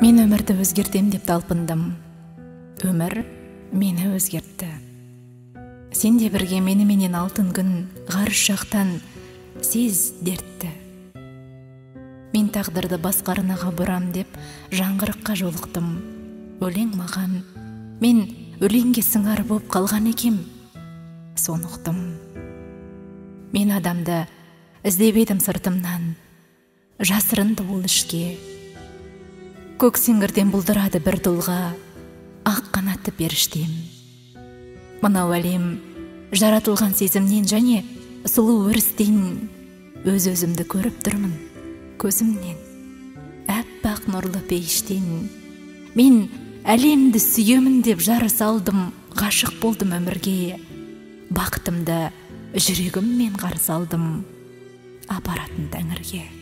Мен өмірді өзгертем деп талпындым. Өмір мені өзгертті. Сен де бірге меніменен алтын күн, ғарыш жақтан сез дертті. Мен тағдырды басқарынаға бұрам деп жаңғырыққа жолықтым. Өлең маған, мен өлеңге сыңар боп қалған екем. Сонықтым. Мен адамды іздеп едім сыртымнан, жасырынды ол ішке. Көк сеңгірден бұлдырады бір тұлға, ақ қанатты періштем. Мынау әлем жаратылған сезімнен және сұлу өрістен өз-өзімді көріп тұрмын көзімнен. Әппақ нұрлы пейіштен мен әлемді сүйемін деп жарыс алдым, ғашық болдым өмірге. Бақытымды жүрегіммен қарсы алдым, апаратын тәңірге.